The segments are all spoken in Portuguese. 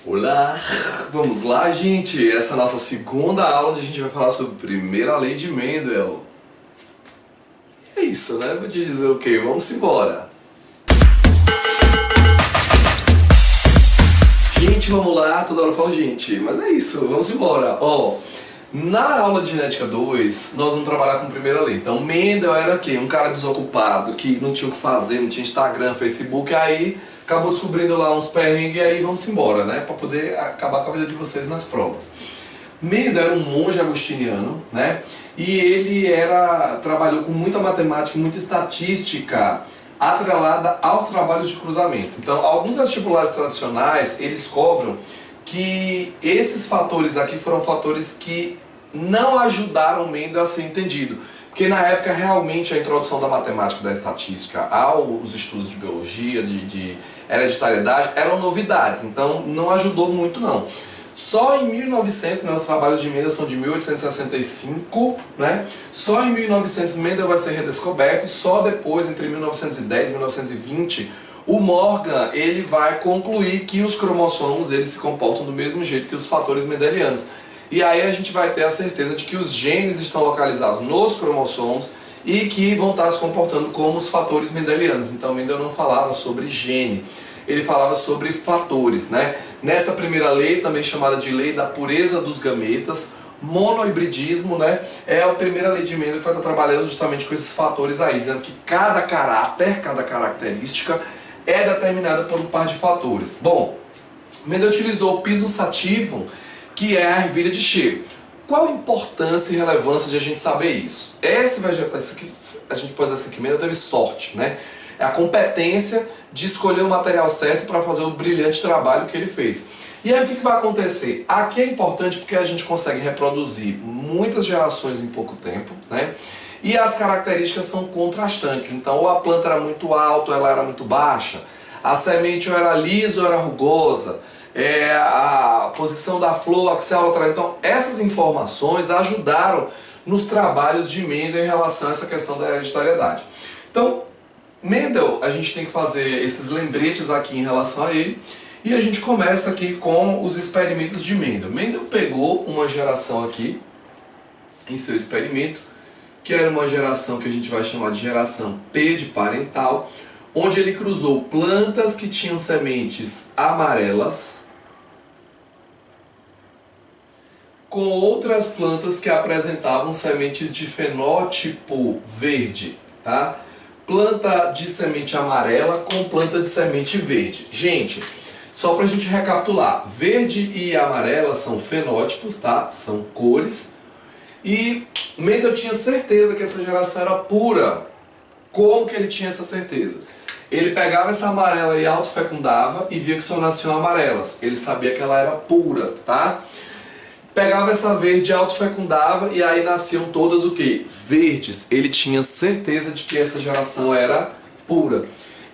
Olá! Vamos lá, gente! Essa é a nossa segunda aula onde a gente vai falar sobre a primeira lei de Mendel. É isso, né? Vou te dizer o quê? Vamos embora! Gente, vamos lá! Toda hora eu falo gente, mas é isso, vamos embora! Ó, na aula de Genética 2, nós vamos trabalhar com a primeira lei. Então, Mendel era o quê? Um cara desocupado, que não tinha o que fazer, não tinha Instagram, Facebook, aí acabou descobrindo lá uns perrengues e aí vamos embora, né? Pra poder acabar com a vida de vocês nas provas. Mendel era um monge agostiniano, né? E ele trabalhou com muita matemática, muita estatística atrelada aos trabalhos de cruzamento. Então, alguns vestibulares tradicionais, eles cobram que esses fatores aqui foram fatores que não ajudaram Mendel a ser entendido. Porque na época realmente a introdução da matemática e da estatística aos estudos de biologia, de hereditariedade, eram novidades, então não ajudou muito não. Só em 1900, né, os trabalhos de Mendel são de 1865, né? Só em 1900 Mendel vai ser redescoberto e só depois, entre 1910 e 1920, o Morgan ele vai concluir que os cromossomos eles se comportam do mesmo jeito que os fatores mendelianos. E aí a gente vai ter a certeza de que os genes estão localizados nos cromossomos e que vão estar se comportando como os fatores mendelianos. Então Mendel não falava sobre gene, ele falava sobre fatores, né? Nessa primeira lei, também chamada de lei da pureza dos gametas, monohibridismo, né? É a primeira lei de Mendel que vai estar trabalhando justamente com esses fatores aí, dizendo que cada caráter, cada característica é determinada por um par de fatores. Bom, Mendel utilizou o piso sativum, que é a ervilha de cheiro. Qual a importância e relevância de a gente saber isso? Esse aqui, a gente pode dizer assim que Mendel teve sorte, né? É a competência de escolher o material certo para fazer o brilhante trabalho que ele fez. E aí o que vai acontecer? Aqui é importante porque a gente consegue reproduzir muitas gerações em pouco tempo, né? E as características são contrastantes. Então, ou a planta era muito alta ou ela era muito baixa, a semente ou era lisa ou era rugosa, a posição da flor, axial, lateral. Então, essas informações ajudaram nos trabalhos de Mendel em relação a essa questão da hereditariedade. Então, Mendel, a gente tem que fazer esses lembretes aqui em relação a ele, e a gente começa aqui com os experimentos de Mendel. Mendel pegou uma geração aqui, em seu experimento, que era uma geração que a gente vai chamar de geração P de parental, onde ele cruzou plantas que tinham sementes amarelas com outras plantas que apresentavam sementes de fenótipo verde, tá? Planta de semente amarela com planta de semente verde. Gente, só pra gente recapitular, verde e amarela são fenótipos, tá? São cores. E Mendel tinha certeza que essa geração era pura. Como que ele tinha essa certeza? Ele pegava essa amarela e autofecundava e via que só nasciam amarelas. Ele sabia que ela era pura, tá? Pegava essa verde, autofecundava e aí nasciam todas o quê? Verdes. Ele tinha certeza de que essa geração era pura.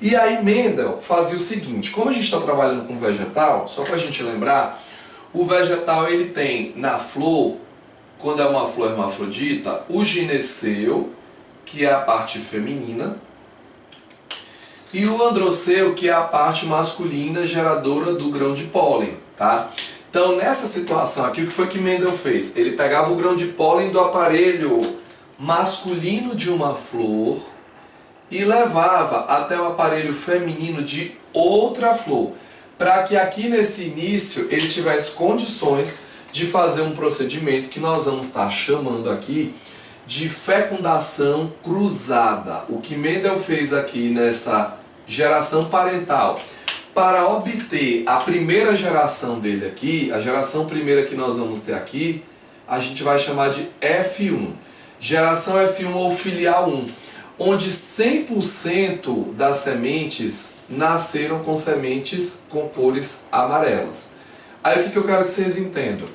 E aí Mendel fazia o seguinte, como a gente está trabalhando com vegetal, só para a gente lembrar, o vegetal ele tem na flor, quando é uma flor hermafrodita, o gineceu, que é a parte feminina, e o androceu, que é a parte masculina geradora do grão de pólen, tá? Então, nessa situação aqui, o que foi que Mendel fez? Ele pegava o grão de pólen do aparelho masculino de uma flor e levava até o aparelho feminino de outra flor, para que aqui nesse início ele tivesse condições de fazer um procedimento que nós vamos estar chamando aqui de fecundação cruzada. O que Mendel fez aqui nessa geração parental, para obter a primeira geração dele aqui, a geração primeira que nós vamos ter aqui, a gente vai chamar de F1. Geração F1 ou filial 1, onde 100% das sementes nasceram com sementes com cores amarelas. Aí o que eu quero que vocês entendam?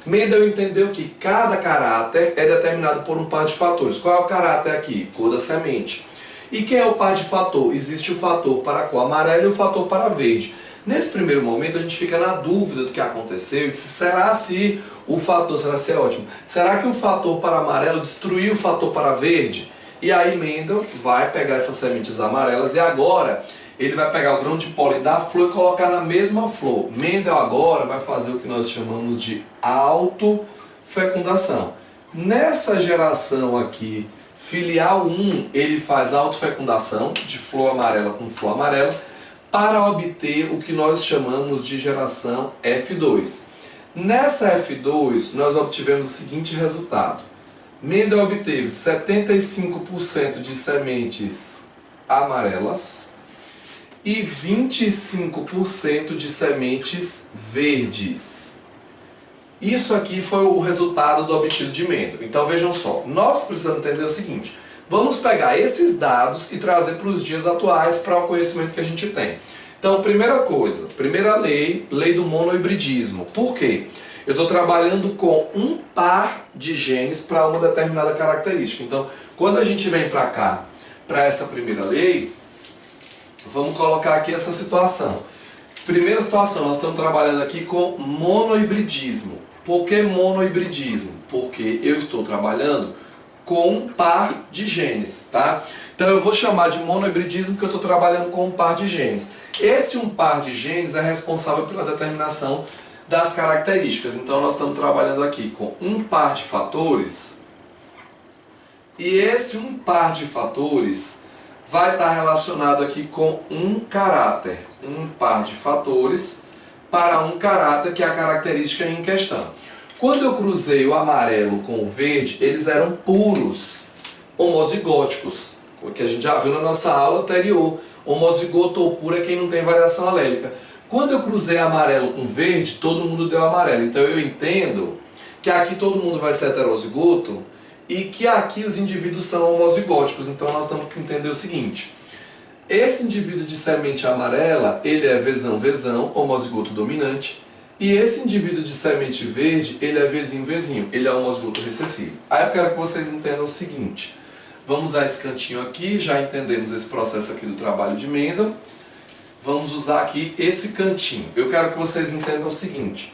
Mendel entendeu que cada caráter é determinado por um par de fatores. Qual é o caráter aqui? Cor da semente. E quem é o par de fator? Existe o fator para a cor amarela e o fator para a verde. Nesse primeiro momento a gente fica na dúvida do que aconteceu e será se o fator, será ótimo, será que o fator para amarelo destruiu o fator para verde? E aí Mendel vai pegar essas sementes amarelas e agora ele vai pegar o grão de pólen da flor e colocar na mesma flor. Mendel agora vai fazer o que nós chamamos de autofecundação. Nessa geração aqui, filial 1, ele faz autofecundação de flor amarela com flor amarela para obter o que nós chamamos de geração F2. Nessa F2, nós obtivemos o seguinte resultado. Mendel obteve 75% de sementes amarelas e 25% de sementes verdes. Isso aqui foi o resultado do obtido de Mendel. Então vejam só, nós precisamos entender o seguinte. Vamos pegar esses dados e trazer para os dias atuais, para o conhecimento que a gente tem. Então, primeira coisa, primeira lei, lei do monohibridismo. Por quê? Eu estou trabalhando com um par de genes para uma determinada característica. Então, quando a gente vem para cá, para essa primeira lei, vamos colocar aqui essa situação. Primeira situação, nós estamos trabalhando aqui com monohibridismo. Por que monohibridismo? Porque eu estou trabalhando com um par de genes, tá? Então eu vou chamar de monohibridismo porque eu estou trabalhando com um par de genes. Esse um par de genes é responsável pela determinação das características. Então nós estamos trabalhando aqui com um par de fatores e esse um par de fatores vai estar relacionado aqui com um caráter. Um par de fatores para um caráter que é a característica em questão. Quando eu cruzei o amarelo com o verde, eles eram puros, homozigóticos, que a gente já viu na nossa aula anterior. Homozigoto ou puro é quem não tem variação alélica. Quando eu cruzei amarelo com verde, todo mundo deu amarelo. Então eu entendo que aqui todo mundo vai ser heterozigoto e que aqui os indivíduos são homozigóticos. Então nós temos que entender o seguinte. Esse indivíduo de semente amarela, ele é vezão, homozigoto dominante. E esse indivíduo de semente verde, ele é vezinho, ele é homozigoto recessivo. Aí eu quero que vocês entendam o seguinte. Vamos usar esse cantinho aqui, já entendemos esse processo aqui do trabalho de Mendel. Vamos usar aqui esse cantinho. Eu quero que vocês entendam o seguinte.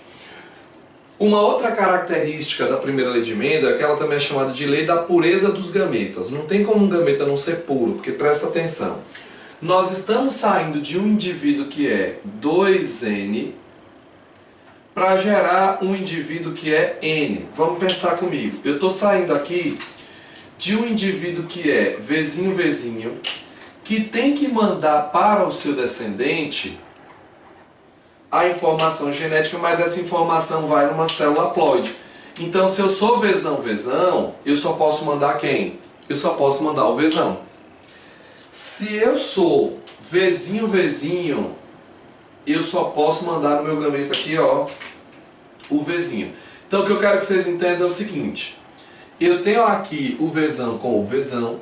Uma outra característica da primeira lei de Mendel é que ela também é chamada de lei da pureza dos gametas. Não tem como um gameta não ser puro, porque presta atenção. Nós estamos saindo de um indivíduo que é 2N para gerar um indivíduo que é N. Vamos pensar comigo. Eu estou saindo aqui de um indivíduo que é vezinho, que tem que mandar para o seu descendente a informação genética, mas essa informação vai numa célula haploide. Então, se eu sou vezão, eu só posso mandar quem? Eu só posso mandar o vezão. Se eu sou vezinho, eu só posso mandar no meu gameta aqui, ó, o vezinho. Então, o que eu quero que vocês entendam é o seguinte. Eu tenho aqui o vezão com o vezão,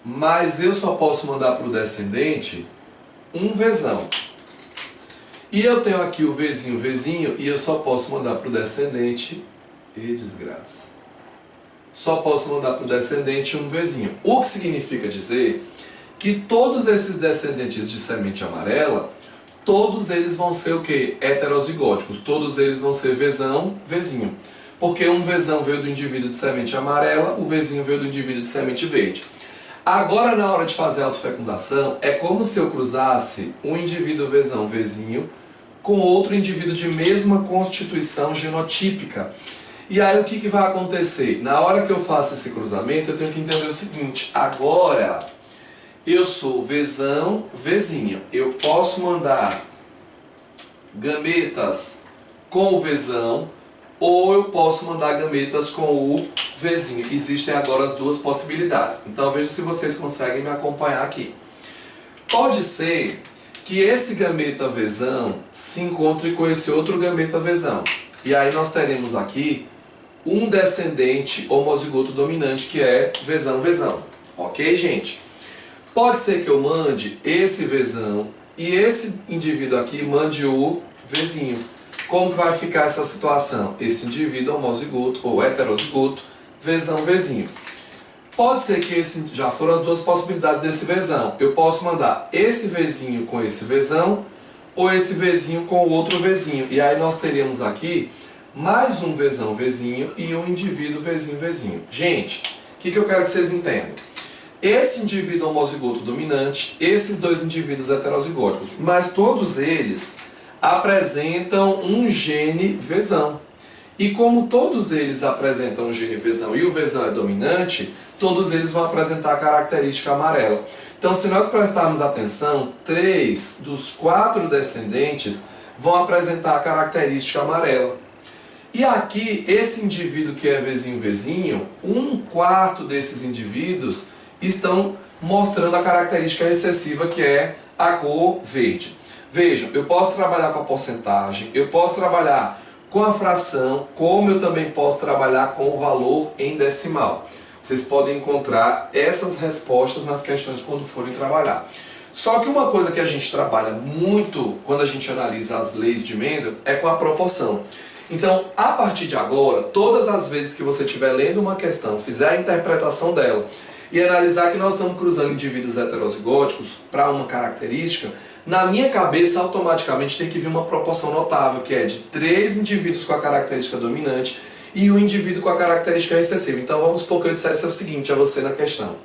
mas eu só posso mandar para o descendente um vezão. E eu tenho aqui o vezinho, e eu só posso mandar para o descendente, e desgraça, só posso mandar para o descendente um vezinho. O que significa dizer que todos esses descendentes de semente amarela, todos eles vão ser o quê? Heterozigóticos, todos eles vão ser vezinho. Porque um vezão veio do indivíduo de semente amarela, o vezinho veio do indivíduo de semente verde. Agora, na hora de fazer a autofecundação, é como se eu cruzasse um indivíduo vezinho com outro indivíduo de mesma constituição genotípica. E aí o que vai acontecer? Na hora que eu faço esse cruzamento, eu tenho que entender o seguinte. Agora, eu sou vezinho. Eu posso mandar gametas com o vezão, ou eu posso mandar gametas com o vezinho. Existem agora as duas possibilidades. Então veja se vocês conseguem me acompanhar aqui. Pode ser que esse gameta vezão se encontre com esse outro gameta vezão. E aí nós teremos aqui um descendente homozigoto dominante que é vezão. Ok, gente? Pode ser que eu mande esse vezão e esse indivíduo aqui mande o vezinho. Como que vai ficar essa situação? Esse indivíduo homozigoto ou heterozigoto, vezinho. Pode ser que já foram as duas possibilidades desse vezão. Eu posso mandar esse vezinho com esse vezão ou esse vezinho com o outro vezinho. E aí nós teríamos aqui mais um vezinho e um indivíduo vezinho. Gente, o que eu quero que vocês entendam? esse indivíduo homozigoto dominante, esses dois indivíduos heterozigóticos, mas todos eles apresentam um gene Vzão. E como todos eles apresentam um gene Vzão e o Vzão é dominante, todos eles vão apresentar a característica amarela. Então, se nós prestarmos atenção, 3 dos 4 descendentes vão apresentar a característica amarela. E aqui, esse indivíduo que é Vzinho, 1/4 desses indivíduos estão mostrando a característica recessiva que é a cor verde. Vejam, eu posso trabalhar com a porcentagem, eu posso trabalhar com a fração, como eu também posso trabalhar com o valor em decimal. Vocês podem encontrar essas respostas nas questões quando forem trabalhar. Só que uma coisa que a gente trabalha muito quando a gente analisa as leis de Mendel é com a proporção. Então, a partir de agora, todas as vezes que você estiver lendo uma questão, fizer a interpretação dela e analisar que nós estamos cruzando indivíduos heterozigóticos para uma característica, na minha cabeça automaticamente tem que vir uma proporção notável, que é de 3 indivíduos com a característica dominante e um indivíduo com a característica recessiva. Então vamos supor que eu dissesse o seguinte a você na questão.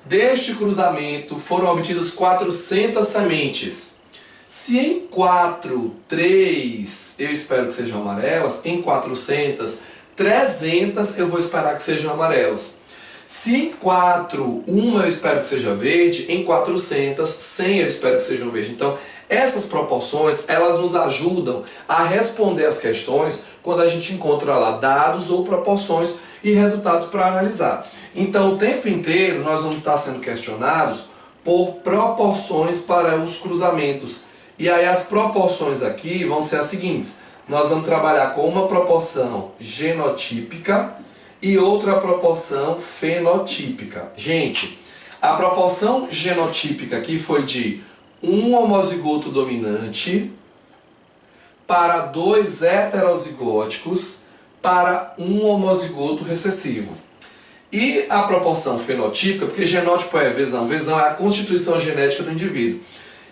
Deste cruzamento foram obtidas 400 sementes. Se em 4, 3 eu espero que sejam amarelas, em 400, 300 eu vou esperar que sejam amarelas. Se em 4, 1 eu espero que seja verde, em 400, 100 eu espero que sejam verde. Então, essas proporções, elas nos ajudam a responder as questões quando a gente encontra lá dados ou proporções e resultados para analisar. Então, o tempo inteiro nós vamos estar sendo questionados por proporções para os cruzamentos. E aí as proporções aqui vão ser as seguintes. Nós vamos trabalhar com uma proporção genotípica e outra proporção fenotípica. Gente, a proporção genotípica aqui foi de um homozigoto dominante para 2 heterozigóticos para um homozigoto recessivo. E a proporção fenotípica, porque genótipo é Vzão, Vzão é a constituição genética do indivíduo.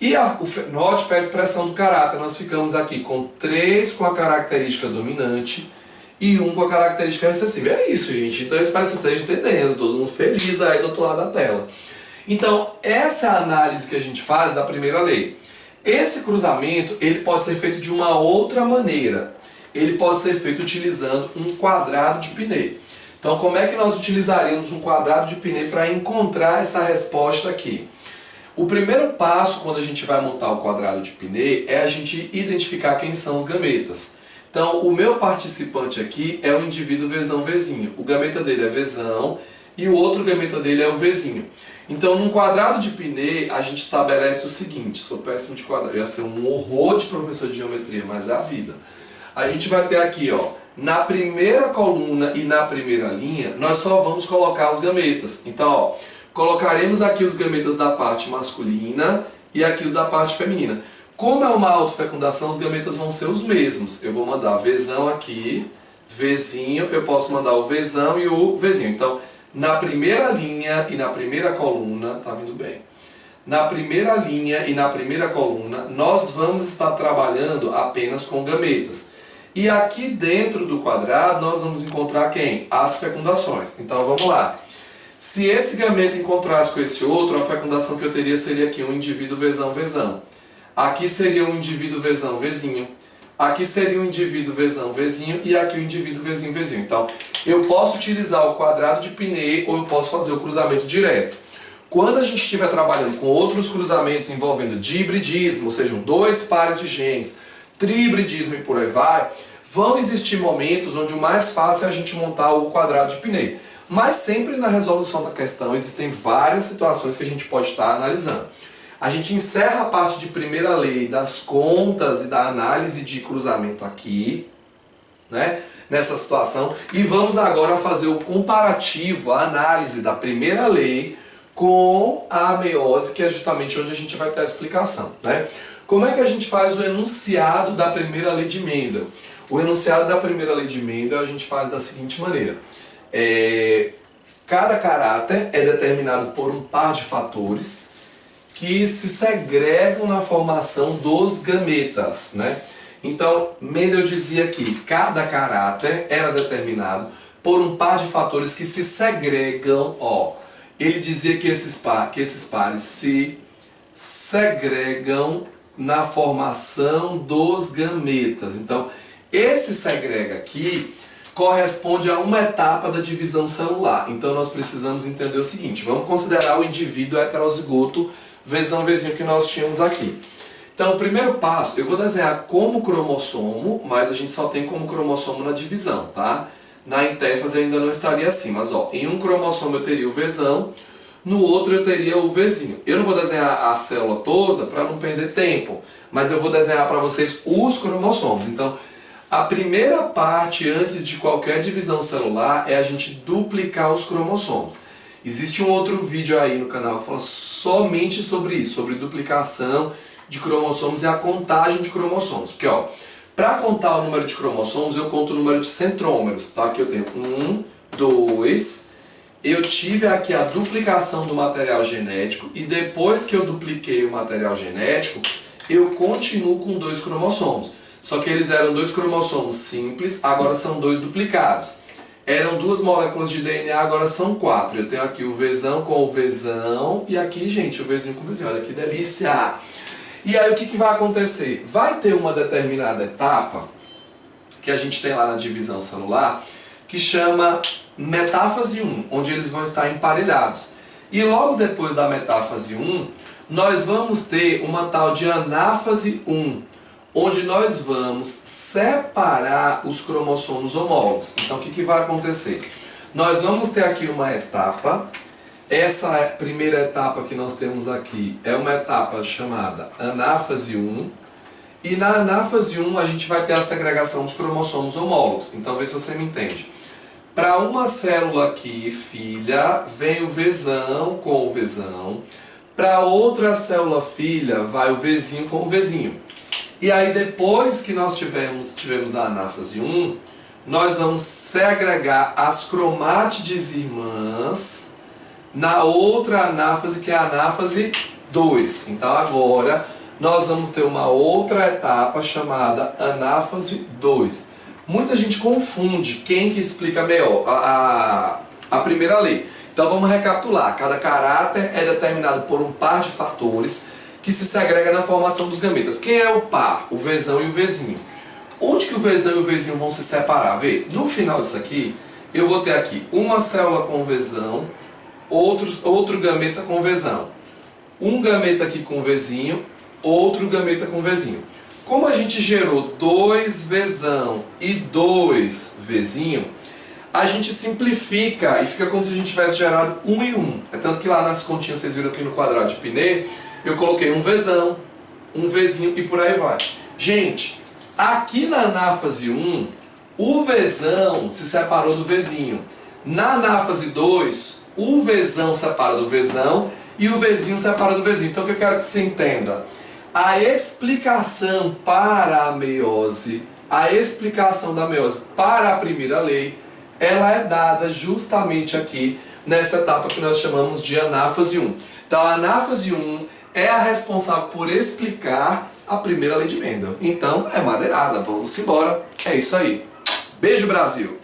E o fenótipo é a expressão do caráter. Nós ficamos aqui com 3 com a característica dominante e 1 com a característica recessiva. É isso, gente. Então eu espero que vocês estejam entendendo. Todo mundo feliz aí do outro lado da tela. Então, essa é a análise que a gente faz da primeira lei. Esse cruzamento ele pode ser feito de uma outra maneira. Ele pode ser feito utilizando um quadrado de Pinet. Então, como é que nós utilizaríamos um quadrado de Pinet para encontrar essa resposta aqui? O primeiro passo, quando a gente vai montar o quadrado de Pinet, é a gente identificar quem são os gametas. Então, o meu participante aqui é o indivíduo Vzão Vzinho. O gameta dele é Vzão e o outro gameta dele é o Vzinho. Então, num quadrado de Pinet, a gente estabelece o seguinte. Sou péssimo de quadrado, ia ser um horror de professor de geometria, mas é a vida. A gente vai ter aqui, ó, na primeira coluna e na primeira linha, nós só vamos colocar os gametas. Então, ó, colocaremos aqui os gametas da parte masculina e aqui os da parte feminina. Como é uma autofecundação, os gametas vão ser os mesmos. Eu vou mandar Vzão aqui, Vzinho, eu posso mandar o Vzão e o Vzinho. Então, na primeira linha e na primeira coluna, tá vindo bem. Na primeira linha e na primeira coluna, nós vamos estar trabalhando apenas com gametas. E aqui dentro do quadrado, nós vamos encontrar quem? As fecundações. Então, vamos lá. Se esse gameta encontrasse com esse outro, a fecundação que eu teria seria aqui um indivíduo Vzão, Vzão. Aqui seria um indivíduo Vzão, Vzinho. Aqui seria um indivíduo Vzão, Vzinho. E aqui o indivíduo Vzinho, Vzinho. Então, eu posso utilizar o quadrado de Pinet ou eu posso fazer o cruzamento direto. Quando a gente estiver trabalhando com outros cruzamentos envolvendo dihibridismo, ou seja, 2 pares de genes, trihibridismo e por aí vai, vão existir momentos onde o mais fácil é a gente montar o quadrado de Pinet. Mas sempre na resolução da questão existem várias situações que a gente pode estar analisando. A gente encerra a parte de primeira lei das contas e da análise de cruzamento aqui, né, nessa situação, e vamos agora fazer o comparativo, a análise da primeira lei com a meiose, que é justamente onde a gente vai ter a explicação, né? Como é que a gente faz o enunciado da primeira lei de Mendel? O enunciado da primeira lei de Mendel a gente faz da seguinte maneira. Cada caráter é determinado por um par de fatores que se segregam na formação dos gametas, né? Então, Mendel dizia que cada caráter era determinado por um par de fatores que se segregam, ó. ele dizia que esses pares se segregam na formação dos gametas. Então, esse segrega aqui corresponde a uma etapa da divisão celular. Então, nós precisamos entender o seguinte: vamos considerar o indivíduo heterozigoto vezão-vezinho que nós tínhamos aqui. Então, o primeiro passo, eu vou desenhar como cromossomo, mas a gente só tem como cromossomo na divisão, tá? Na intéfase ainda não estaria assim, mas ó, em um cromossomo eu teria o Vzão, no outro eu teria o Vzinho. Eu não vou desenhar a célula toda para não perder tempo, mas eu vou desenhar para vocês os cromossomos. Então, a primeira parte antes de qualquer divisão celular é a gente duplicar os cromossomos. Existe um outro vídeo aí no canal que fala somente sobre isso, sobre duplicação de cromossomos e a contagem de cromossomos. Porque, ó, para contar o número de cromossomos, eu conto o número de centrômeros, tá? Aqui eu tenho 1, 2, eu tive aqui a duplicação do material genético e depois que eu dupliquei o material genético, eu continuo com 2 cromossomos. Só que eles eram 2 cromossomos simples, agora são 2 duplicados. Eram 2 moléculas de DNA, agora são 4. Eu tenho aqui o Vzão com o Vzão e aqui, gente, o Vzinho com o Vzinho. Olha que delícia! E aí o que vai acontecer? Vai ter uma determinada etapa que a gente tem lá na divisão celular que chama metáfase 1, onde eles vão estar emparelhados. E logo depois da metáfase 1, nós vamos ter uma tal de anáfase 1, onde nós vamos separar os cromossomos homólogos. Então o que vai acontecer? Nós vamos ter aqui uma etapa. Essa primeira etapa que nós temos aqui é uma etapa chamada anáfase 1. E na anáfase 1 a gente vai ter a segregação dos cromossomos homólogos. Então vê se você me entende. Para uma célula aqui, filha, vem o Vzão com o Vzão. Para outra célula filha, vai o Vzinho com o Vzinho. E aí depois que nós tivemos a anáfase 1, nós vamos segregar as cromátides irmãs na outra anáfase, que é a anáfase 2. Então agora nós vamos ter uma outra etapa chamada anáfase 2. Muita gente confunde quem que explica melhor a primeira lei. Então vamos recapitular. Cada caráter é determinado por um par de fatores que se segrega na formação dos gametas. Quem é o par? O Vzão e o Vzinho. Onde que o Vzão e o Vzinho vão se separar? Vê, no final disso aqui, eu vou ter aqui uma célula com Vzão, outro gameta com Vzão. Um gameta aqui com Vzinho, outro gameta com Vzinho. Como a gente gerou 2 Vzão e 2 Vzinho, a gente simplifica e fica como se a gente tivesse gerado 1 e 1. É tanto que lá nas continhas, vocês viram aqui no quadrado de Pinet, eu coloquei um Vzão, um Vzinho e por aí vai. Gente, aqui na anáfase 1, o Vzão se separou do Vzinho. Na anáfase 2, o Vzão separa do Vzão e o Vzinho separa do Vzinho. Então o que eu quero que você entenda? A explicação para a meiose, a explicação da meiose para a primeira lei, ela é dada justamente aqui nessa etapa que nós chamamos de anáfase 1. Então a anáfase 1 é a responsável por explicar a primeira lei de Mendel. Então é madeirada, vamos embora. É isso aí. Beijo, Brasil!